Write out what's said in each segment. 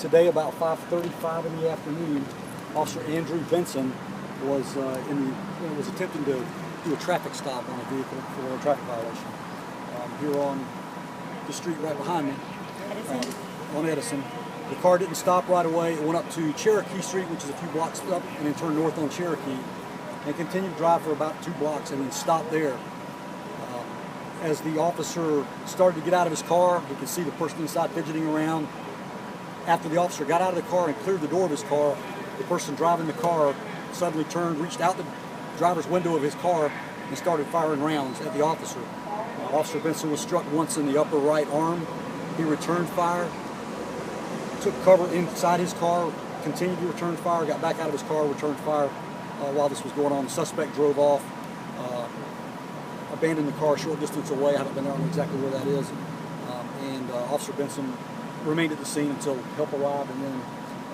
Today, about 5:35 in the afternoon, Officer Andrew Benson was was attempting to do a traffic stop on a vehicle for a traffic violation here on the street right behind me, on Edison. The car didn't stop right away. It went up to Cherokee Street, which is a few blocks up, and then turned north on Cherokee, and continued to drive for about 2 blocks and then stopped there. As the officer started to get out of his car, he could see the person inside fidgeting around. After the officer got out of the car and cleared the door of his car, the person driving the car suddenly turned, reached out the driver's window of his car, and started firing rounds at the officer. Officer Benson was struck once in the upper right arm. He returned fire, took cover inside his car, continued to return fire, got back out of his car, returned fire while this was going on. The suspect drove off, abandoned the car a short distance away. I haven't been there, I don't know exactly where that is. Officer Benson remained at the scene until help arrived, and then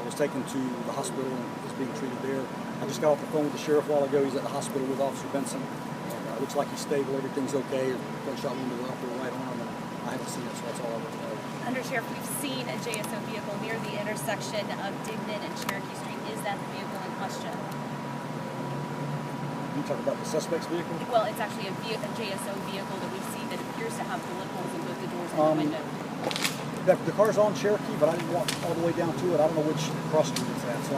was taken to the hospital and is being treated there. I just got off the phone with the sheriff a while ago. He's at the hospital with Officer Benson. Looks like he's stable, everything's okay. Gunshot wound to the upper right arm, and I haven't seen it, so that's all I really know. Undersheriff, we've seen a JSO vehicle near the intersection of Dignan and Cherokee Street. Is that the vehicle in question? You talk about the suspect's vehicle? Well, it's actually a JSO vehicle that we see that appears to have bullet holes in both the doors and the window. The car's on Cherokee, but I didn't walk all the way down to it. I don't know which cross street it's at, so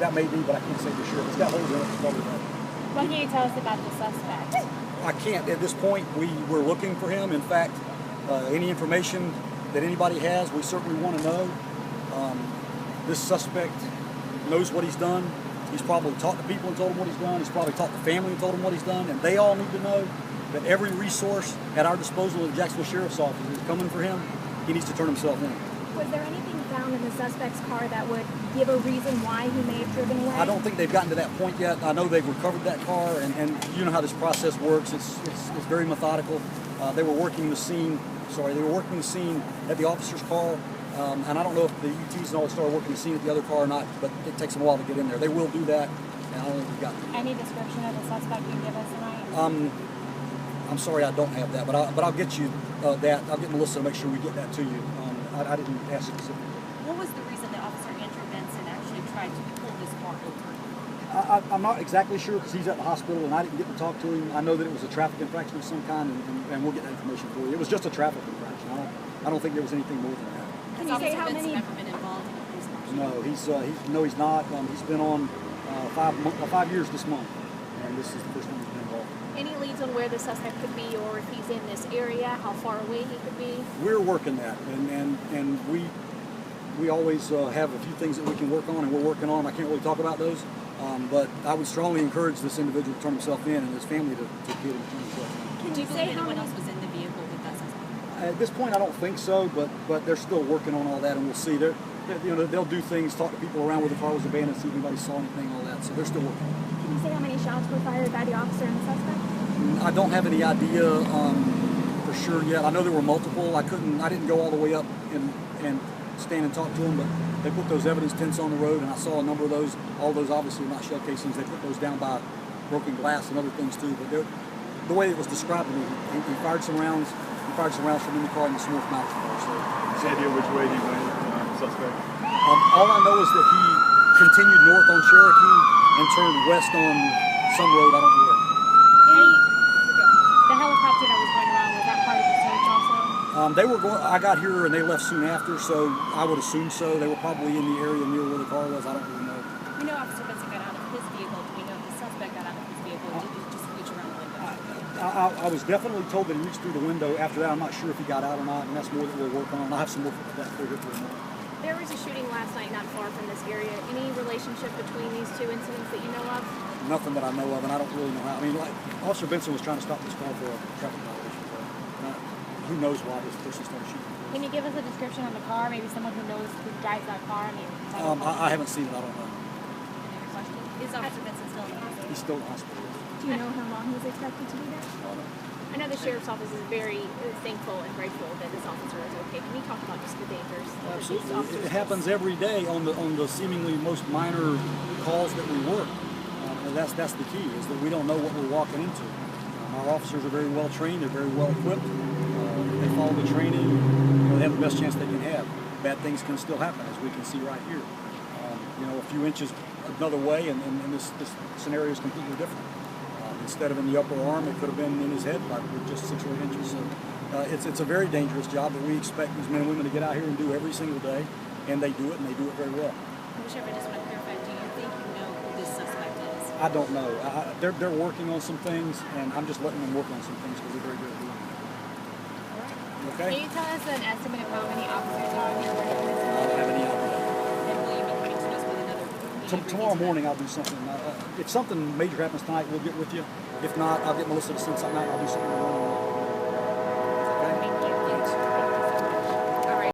that may be, but I can't say for sure. If it's got holes in it, it's probably that. What can you tell us about the suspect? I can't. At this point, we're looking for him. In fact, any information that anybody has, we certainly want to know. This suspect knows what he's done. He's probably talked to people and told them what he's done. He's probably talked to family and told them what he's done. And they all need to know that every resource at our disposal at the Jacksonville Sheriff's Office is coming for him. He needs to turn himself in. Was there anything found in the suspect's car that would give a reason why he may have driven away? I don't think they've gotten to that point yet. I know they've recovered that car, and you know how this process works. It's very methodical. They were working the scene. They were working the scene at the officer's car, and I don't know if the ETs and all started working the scene at the other car or not, but it takes them a while to get in there. They will do that, and I don't think we've got them. Any description of the suspect you can give us tonight? I'm sorry, I don't have that, but I'll get you that. I'll get Melissa to make sure we get that to you. I didn't ask specifically. What was the reason that Officer Andrew Benson actually tried to pull this car over? I'm not exactly sure because he's at the hospital and I didn't get to talk to him. I know that it was a traffic infraction of some kind, and we'll get that information for you. It was just a traffic infraction. I don't think there was anything more than that. Can you say how many? Ever been involved in a police marshal? No, he's not. He's been on 5 years this month, and this is the first time he's been involved. Any leads on where the suspect could be, or if he's in this area, how far away he could be? We're working that, and we always have a few things that we can work on, and we're working on them. I can't really talk about those, but I would strongly encourage this individual to turn himself in and his family to get him to turn himself in. Can you say how anyone many else was in the vehicle with that suspect? At this point, I don't think so, but they're still working on all that, and we'll see. They'll do things, talk to people around where the car was abandoned, see if anybody saw anything, all that. So they're still working. Can you say how many shots were fired by the officer and the suspect? I don't have any idea for sure yet. I know there were multiple. I didn't go all the way up and stand and talk to them, but they put those evidence tents on the road, and I saw a number of those. All those obviously were not shell casings. They put those down by broken glass and other things too. But the way it was described to me, he fired some rounds. He fired some rounds from in the car and the smoke out the car. So, any idea which way he went, suspect? All I know is that he continued north on Cherokee and turned west on some road. I don't know where. The helicopter that was going around, was that part of the search also? They were going. I got here and they left soon after, so I would assume so. They were probably in the area near where the car was. I don't really know. We know Officer Benson got out of his vehicle. Do we know if the suspect got out of his vehicle? Or did he just reach around the window? I was definitely told that he reached through the window. After that, I'm not sure if he got out or not, and that's more that we're working on. I have some more for that for you. There was a shooting last night not far from this area. Any relationship between these two incidents that you know of? Nothing that I know of, and I don't really know how. I mean, like, Officer Benson was trying to stop this car for a traffic violation. So, who knows why this person started shooting? Can you give us a description on the car? Maybe someone who knows who drives that car? I haven't seen it. I don't know. Any other question? Is Officer Benson still in the hospital? He's still in the hospital. Do you know how long he's expected to be there? I know the sheriff's office is very thankful and grateful that this officer is okay. Can you talk about just the dangers? Absolutely. It happens every day on the seemingly most minor calls that we work. And that's the key, is that we don't know what we're walking into. Our officers are very well trained. They're very well equipped. They follow the training. They have the best chance they can have. bad things can still happen, as we can see right here. You know, a few inches another way, and this scenario is completely different. Instead of in the upper arm, it could have been in his head by with just 6 or 8 inches. So it's a very dangerous job that we expect these men and women to get out here and do every single day, and they do it, and they do it very well. Sheriff, I just want to clarify, do you think you know who this suspect is? I don't know. They're working on some things, and I'm just letting them work on some things because they're very good at doing it. Okay? Can you tell us an estimate of how many officers are here working this I don't have any idea. And will you be coming to us with another meeting? Tomorrow morning I'll do something. If something major happens tonight, we'll get with you. If not, I'll get Melissa to send something out. I'll do something tomorrow morning.